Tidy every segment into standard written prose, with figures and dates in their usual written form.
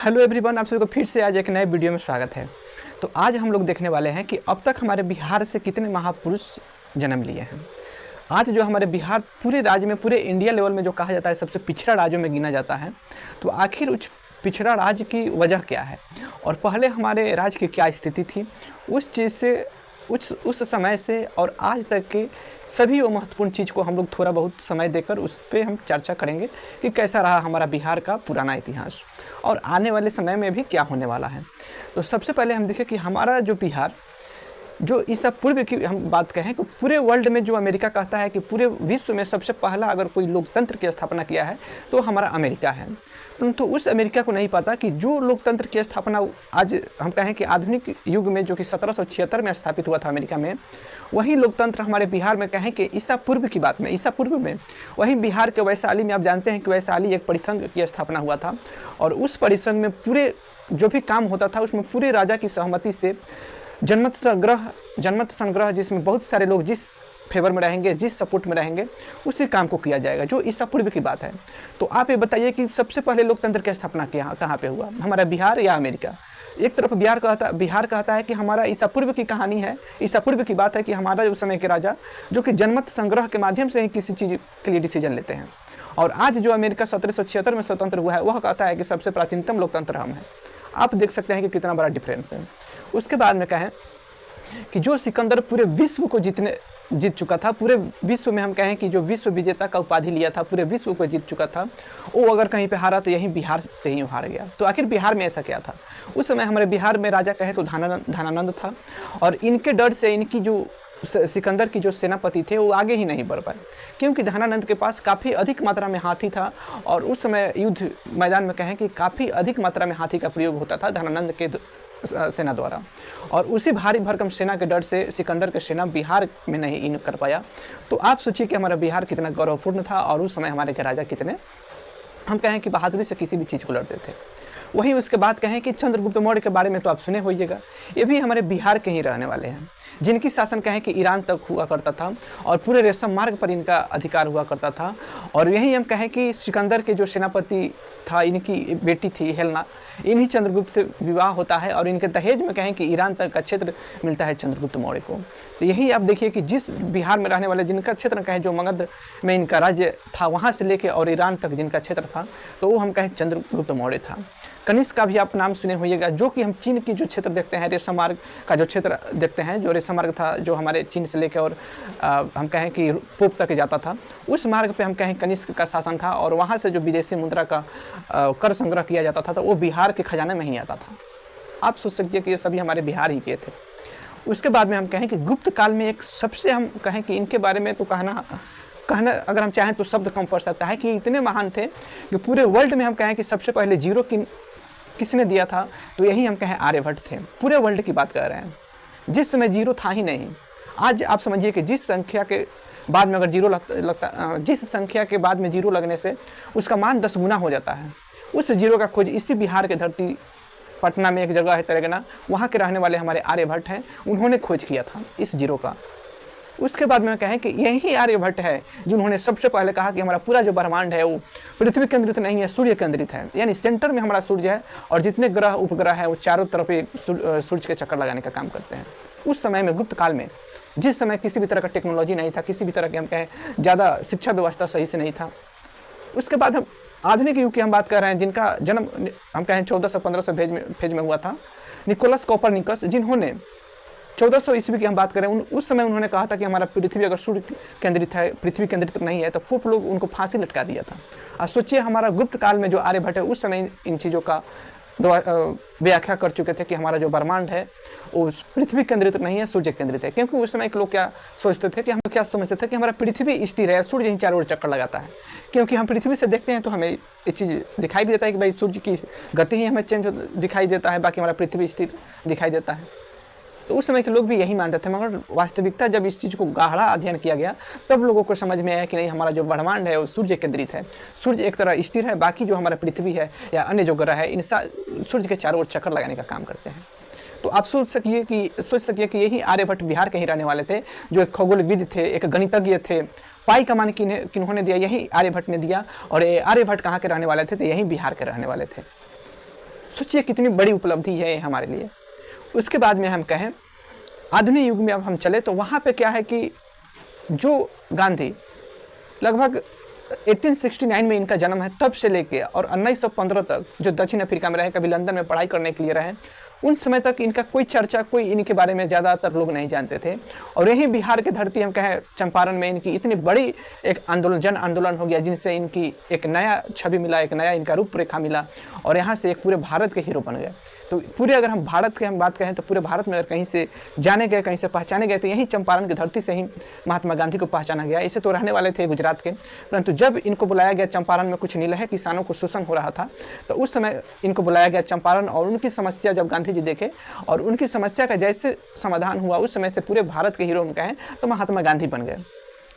Hello everyone, आप सभी को फिर से आज एक नए वीडियो में स्वागत है। तो आज हम लोग देखने वाले हैं कि अब तक हमारे बिहार से कितने महापुरुष जन्म लिए हैं। आज जो हमारे बिहार पूरे राज्य में, पूरे इंडिया लेवल में जो कहा जाता है सबसे पिछड़ा राज्यों में गिना जाता है, तो आखिर उस पिछड़ा राज्य की वजह क्या है और पहले हमारे राज्य की क्या स्थिति थी, उस चीज़ से उस समय से और आज तक के सभी वो महत्वपूर्ण चीज़ को हम लोग थोड़ा बहुत समय देकर उस पर हम चर्चा करेंगे कि कैसा रहा हमारा बिहार का पुराना इतिहास और आने वाले समय में भी क्या होने वाला है। तो सबसे पहले हम देखें कि हमारा जो बिहार, जो ईसा पूर्व की हम बात कहें कि पूरे वर्ल्ड में जो अमेरिका कहता है कि पूरे विश्व में सबसे पहला अगर कोई लोकतंत्र की स्थापना किया है तो हमारा अमेरिका है। परंतु उस अमेरिका को नहीं पता कि जो लोकतंत्र की स्थापना आज हम कहें कि आधुनिक युग में जो कि 1776 में स्थापित हुआ था अमेरिका में, वही लोकतंत्र हमारे बिहार में कहें कि ईसा पूर्व की बात में, ईसा पूर्व में वही बिहार के वैशाली में आप जानते हैं कि वैशाली एक परिसंघ की स्थापना हुआ था और उस परिसंघ में पूरे जो भी काम होता था उसमें पूरे राजा की सहमति से जनमत संग्रह जिसमें बहुत सारे लोग जिस फेवर में रहेंगे, जिस सपोर्ट में रहेंगे, उसी काम को किया जाएगा, जो ईसा पूर्व की बात है। तो आप ये बताइए कि सबसे पहले लोकतंत्र की स्थापना कहाँ पे हुआ, हमारा बिहार या अमेरिका? एक तरफ बिहार कहता है कि हमारा ईसा पूर्व की कहानी है, ईसा पूर्व की बात है कि हमारा उस समय के राजा जो कि जनमत संग्रह के माध्यम से ही किसी चीज़ के लिए डिसीजन लेते हैं, और आज जो अमेरिका 1776 में स्वतंत्र हुआ है वह कहता है कि सबसे प्राचीनतम लोकतंत्र हम हैं। आप देख सकते हैं कि कितना बड़ा डिफरेंस है। उसके बाद में कहें कि जो सिकंदर पूरे विश्व को जीत चुका था, पूरे विश्व में हम कहें कि जो विश्व विजेता का उपाधि लिया था, पूरे विश्व को जीत चुका था, वो अगर कहीं पे हारा तो यहीं बिहार से ही हार गया। तो आखिर बिहार में ऐसा क्या था? उस समय हमारे बिहार में राजा कहे तो धनानंद था, और इनके डर से इनकी जो सिकंदर की जो सेनापति थे वो आगे ही नहीं बढ़ पाए, क्योंकि धनानंद के पास काफ़ी अधिक मात्रा में हाथी था और उस समय युद्ध मैदान में कहें कि काफ़ी अधिक मात्रा में हाथी का प्रयोग होता था धनानंद के सेना द्वारा, और उसी भारी भरकम सेना के डर से सिकंदर की सेना बिहार में नहीं इन कर पाया। तो आप सोचिए कि हमारा बिहार कितना गौरवपूर्ण था और उस समय हमारे के राजा कितने हम कहें कि बहादुरी से किसी भी चीज़ को लड़ते थे। वहीं उसके बाद कहें कि चंद्रगुप्त मौर्य के बारे में तो आप सुने होइएगा, ये भी हमारे बिहार के ही रहने वाले हैं, जिनकी शासन कहें कि ईरान तक हुआ करता था और पूरे रेशम मार्ग पर इनका अधिकार हुआ करता था। और यही हम कहें कि सिकंदर के जो सेनापति था, इनकी बेटी थी हेलेना, इन्हीं चंद्रगुप्त से विवाह होता है और इनके दहेज में कहें कि ईरान तक का क्षेत्र मिलता है चंद्रगुप्त मौर्य को। तो यही आप देखिए कि जिस बिहार में रहने वाले जिनका क्षेत्र कहें जो मगध में इनका राज्य था, वहाँ से लेके और ईरान तक जिनका क्षेत्र था, तो वो हम कहें चंद्रगुप्त मौर्य था। कनिष्क का भी आप नाम सुने होइएगा, जो कि हम चीन की जो क्षेत्र देखते हैं, रेशम मार्ग का जो क्षेत्र देखते हैं, जो रेशम मार्ग था जो हमारे चीन से लेकर और हम कहें कि पूर्व तक जाता था, उस मार्ग पे हम कहें कनिष्क का शासन था और वहाँ से जो विदेशी मुद्रा का कर संग्रह किया जाता था तो वो बिहार के खजाने में ही आता था। आप सोच सकते हैं कि ये सभी हमारे बिहार ही के थे। उसके बाद में हम कहें कि गुप्त काल में एक सबसे हम कहें कि इनके बारे में तो कहना अगर हम चाहें तो शब्द कम पड़ सकता है कि इतने महान थे कि पूरे वर्ल्ड में हम कहें कि सबसे पहले जीरो किसने दिया था, तो यही हम कहें आर्यभट्ट थे। पूरे वर्ल्ड की बात कर रहे हैं, जिस समय जीरो था ही नहीं। आज आप समझिए कि जिस संख्या के बाद में अगर जीरो लगता जिस संख्या के बाद में जीरो लगने से उसका मान 10 गुना हो जाता है, उस जीरो का खोज इसी बिहार के धरती पटना में एक जगह है तेलंगाना, वहाँ के रहने वाले हमारे आर्यभट्ट हैं, उन्होंने खोज किया था इस जीरो का। उसके बाद में कहें कि यही आर्यभट्ट है जिन्होंने सबसे पहले कहा कि हमारा पूरा जो ब्रह्मांड है वो पृथ्वी केंद्रित नहीं है, सूर्य केंद्रित है, यानी सेंटर में हमारा सूर्य है और जितने ग्रह उपग्रह है वो चारों तरफ सूर्य के चक्कर लगाने का काम करते हैं। उस समय में गुप्त काल में, जिस समय किसी भी तरह का टेक्नोलॉजी नहीं था, किसी भी तरह के हम कहें ज़्यादा शिक्षा व्यवस्था सही से नहीं था। उसके बाद हम आधुनिक युग की हम बात कर रहे हैं, जिनका जन्म हम कहें 1400-1500 फेज में हुआ था, निकोलस कोपरनिकस, जिन्होंने 1400 ईस्वी की हम बात करें, उस समय उन्होंने कहा था कि हमारा पृथ्वी अगर सूर्य केंद्रित है, पृथ्वी केंद्रित नहीं है, तो पोप लोग उनको फांसी लटका दिया था। और सोचिए हमारा गुप्त काल में जो आर्यभट्ट है उस समय इन चीज़ों का व्याख्या कर चुके थे कि हमारा जो ब्रह्मांड है वो पृथ्वी केंद्रित नहीं है, सूर्य केंद्रित है। क्योंकि उस समय के लोग क्या सोचते थे कि हम क्या समझते थे कि हमारा पृथ्वी स्थिर है, सूर्य ही चारों ओर चक्कर लगाता है। क्योंकि हम पृथ्वी से देखते हैं तो हमें ये चीज़ दिखाई भी देता है कि भाई सूर्य की गति ही हमें चेंज दिखाई देता है, बाकी हमारा पृथ्वी स्थिर दिखाई देता है। तो उस समय के लोग भी यही मानते थे, मगर वास्तविकता जब इस चीज़ को गहरा अध्ययन किया गया तब लोगों को समझ में आया कि नहीं, हमारा जो ब्रह्मांड है वो सूर्य केंद्रित है, सूर्य एक तरह स्थिर है, बाकी जो हमारा पृथ्वी है या अन्य जो ग्रह है इन सूर्य के चारों ओर चक्कर लगाने का काम करते हैं। तो आप सोच सकिए कि यही आर्यभट्ट बिहार के ही रहने वाले थे, जो एक खगोलविद थे, एक गणितज्ञ थे। पाई का मान किन्होंने दिया, यही आर्यभट्ट ने दिया। और ये आर्यभट्ट कहाँ के रहने वाले थे, तो यही बिहार के रहने वाले थे। सोचिए कितनी बड़ी उपलब्धि है हमारे लिए। उसके बाद में हम कहें आधुनिक युग में अब हम चले तो वहाँ पे क्या है कि जो गांधी लगभग 1869 में इनका जन्म है, तब से लेके और 1915 तक जो दक्षिण अफ्रीका में रहे, कभी लंदन में पढ़ाई करने के लिए रहे, उन समय तक इनका कोई चर्चा, कोई इनके बारे में ज़्यादातर लोग नहीं जानते थे। और यही बिहार की धरती हम कहें चंपारण में इनकी इतनी बड़ी एक आंदोलन, जन आंदोलन हो गया, जिनसे इनकी एक नया छवि मिला, एक नया इनका रूपरेखा मिला और यहाँ से एक पूरे भारत के हीरो बन गए। तो पूरे अगर हम भारत के हम बात कहें तो पूरे भारत में अगर कहीं से जाने गए, कहीं से पहचाने गए तो यही चंपारण की धरती से ही महात्मा गांधी को पहचाना गया। इसे तो रहने वाले थे गुजरात के, परंतु जब इनको बुलाया गया चंपारण में कुछ नीलहे किसानों को शोषण हो रहा था, तो उस समय इनको बुलाया गया चंपारण और उनकी समस्या जब गांधी जी देखे और उनकी समस्या का जैसे समाधान हुआ, उस समय से पूरे भारत के हीरो हम कहें तो महात्मा गांधी बन गए।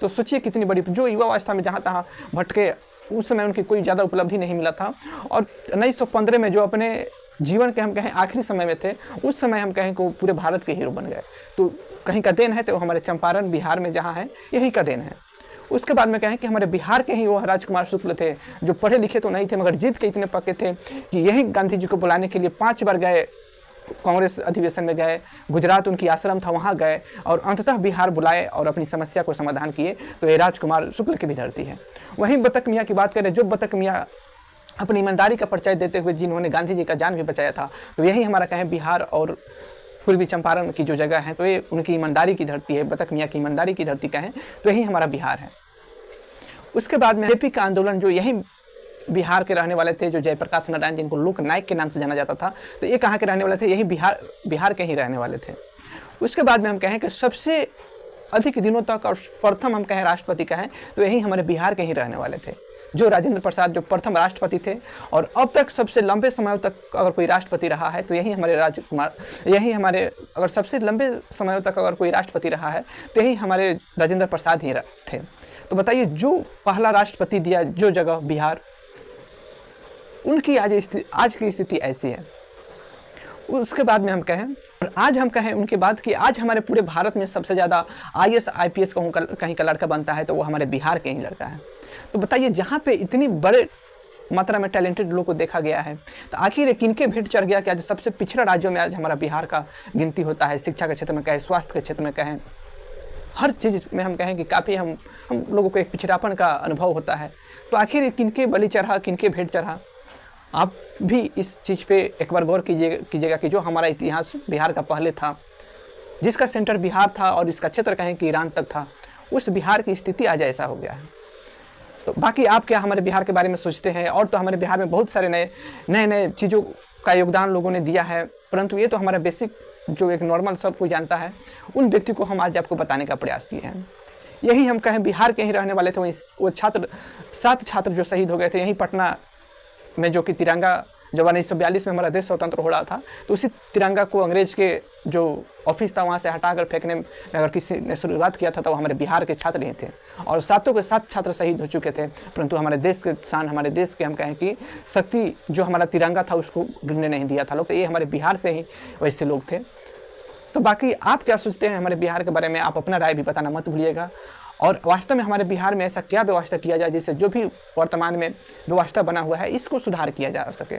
तो सोचिए कितनी बड़ी, जो युवावस्था में जहाँ तहाँ भटके, उस समय उनकी कोई ज़्यादा उपलब्धि नहीं मिला था और 1915 में जो अपने जीवन के हम कहें आखिरी समय में थे, उस समय हम कहें को पूरे भारत के हीरो बन गए। तो कहीं का देन है तो हमारे चंपारण बिहार में जहाँ है, यही का देन है। उसके बाद में कहें कि हमारे बिहार के ही वो राजकुमार शुक्ल थे, जो पढ़े लिखे तो नहीं थे मगर जीत के इतने पक्के थे कि यही गांधी जी को बुलाने के लिए 5 बार गए, कांग्रेस अधिवेशन में गए, गुजरात उनकी आश्रम था वहाँ गए और अंततः बिहार बुलाए और अपनी समस्या को समाधान किए। तो ये राजकुमार शुक्ल की भी धरती है। वहीं बतख मियाँ की बात करें, जो बतख मियाँ अपनी ईमानदारी का परिचय देते हुए जिन्होंने गांधी जी का जान भी बचाया था, तो यही हमारा कहें बिहार और पूर्वी चंपारण की जो जगह है, तो ये उनकी ईमानदारी की धरती है, बतख मियाँ की ईमानदारी की धरती कहें तो यही हमारा बिहार है। उसके बाद में जेपी का आंदोलन, जो यही बिहार के रहने वाले थे, जो जयप्रकाश नारायण जिनको लोक नायक के नाम से जाना जाता था, तो ये कहाँ के रहने वाले थे, यही बिहार के ही रहने वाले थे। उसके बाद में हम कहें कि सबसे अधिक दिनों तक और प्रथम हम कहें राष्ट्रपति कहें तो यही हमारे बिहार के ही रहने वाले थे, जो राजेंद्र प्रसाद जो प्रथम राष्ट्रपति थे। और अब तक सबसे लंबे समय तक अगर कोई राष्ट्रपति रहा है तो यही हमारे अगर सबसे लंबे समय तक अगर कोई राष्ट्रपति रहा है तो यही हमारे राजेंद्र प्रसाद ही थे। तो बताइए, जो पहला राष्ट्रपति दिया जो जगह बिहार, उनकी आज की स्थिति ऐसी है। उसके बाद में हम कहें, और आज हम कहें उनके बाद कि आज हमारे पूरे भारत में सबसे ज़्यादा IAS IPS कहीं का लड़का बनता है तो वो हमारे बिहार के ही लड़का है। तो बताइए, जहाँ पे इतनी बड़े मात्रा में टैलेंटेड लोग को देखा गया है, तो आखिर किनके भेंट चढ़ गया कि आज सबसे पिछड़ा राज्यों में आज हमारा बिहार का गिनती होता है। शिक्षा के क्षेत्र में कहें, स्वास्थ्य के क्षेत्र में कहें, हर चीज़ में हम कहें कि काफ़ी हम लोगों को एक पिछड़ापन का अनुभव होता है। तो आखिर किनके बलि चढ़ा, किनके भेंट चढ़ा? आप भी इस चीज़ पे एक बार गौर कीजिएगा कि जो हमारा इतिहास बिहार का पहले था, जिसका सेंटर बिहार था और इसका क्षेत्र कहें कि ईरान तक था, उस बिहार की स्थिति आज ऐसा हो गया है। तो बाकी आप क्या हमारे बिहार के बारे में सोचते हैं? और तो हमारे बिहार में बहुत सारे नए चीज़ों का योगदान लोगों ने दिया है, परंतु ये तो हमारा बेसिक जो एक नॉर्मल सब कोई जानता है, उन व्यक्ति को हम आज आपको बताने का प्रयास किए हैं। यही हम कहें बिहार के ही रहने वाले थे। वो 7 छात्र जो शहीद हो गए थे यहीं पटना में, जो कि तिरंगा जब 1942 में हमारा देश स्वतंत्र हो रहा था, तो उसी तिरंगा को अंग्रेज के जो ऑफिस था वहाँ से हटाकर फेंकने में अगर किसी ने शुरुआत किया था तो वो हमारे बिहार के छात्र ही थे और 7 के 7 छात्र शहीद हो चुके थे। परंतु हमारे देश के शान, हमारे देश के हम कहें कि शक्ति, जो हमारा तिरंगा था उसको गिरने नहीं दिया था लोग, तो ये हमारे बिहार से ही वैसे लोग थे। तो बाकी आप क्या सोचते हैं हमारे बिहार के बारे में? आप अपना राय भी बताना मत भूलिएगा। और वास्तव में हमारे बिहार में ऐसा क्या व्यवस्था किया जाए जिससे जो भी वर्तमान में व्यवस्था बना हुआ है इसको सुधार किया जा सके,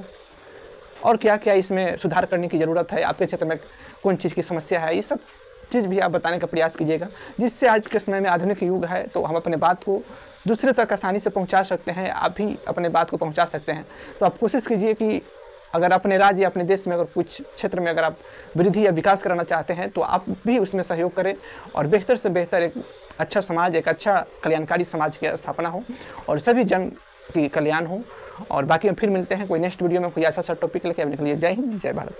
और क्या क्या इसमें सुधार करने की ज़रूरत है, आपके क्षेत्र में कौन चीज़ की समस्या है, ये सब चीज़ भी आप बताने का प्रयास कीजिएगा, जिससे आज के समय में आधुनिक युग है तो हम अपने बात को दूसरे तक आसानी से पहुंचा सकते हैं। आप भी अपने बात को पहुंचा सकते हैं। तो आप कोशिश कीजिए कि अगर अपने राज्य या अपने देश में अगर कुछ क्षेत्र में अगर आप वृद्धि या विकास कराना चाहते हैं तो आप भी उसमें सहयोग करें और बेहतर से बेहतर एक अच्छा समाज, एक अच्छा कल्याणकारी समाज की स्थापना हो और सभी जन की कल्याण हो। और बाकी हम फिर मिलते हैं कोई नेक्स्ट वीडियो में कोई ऐसा टॉपिक लेके। अपने के लिए जय हिंद, जय भारत।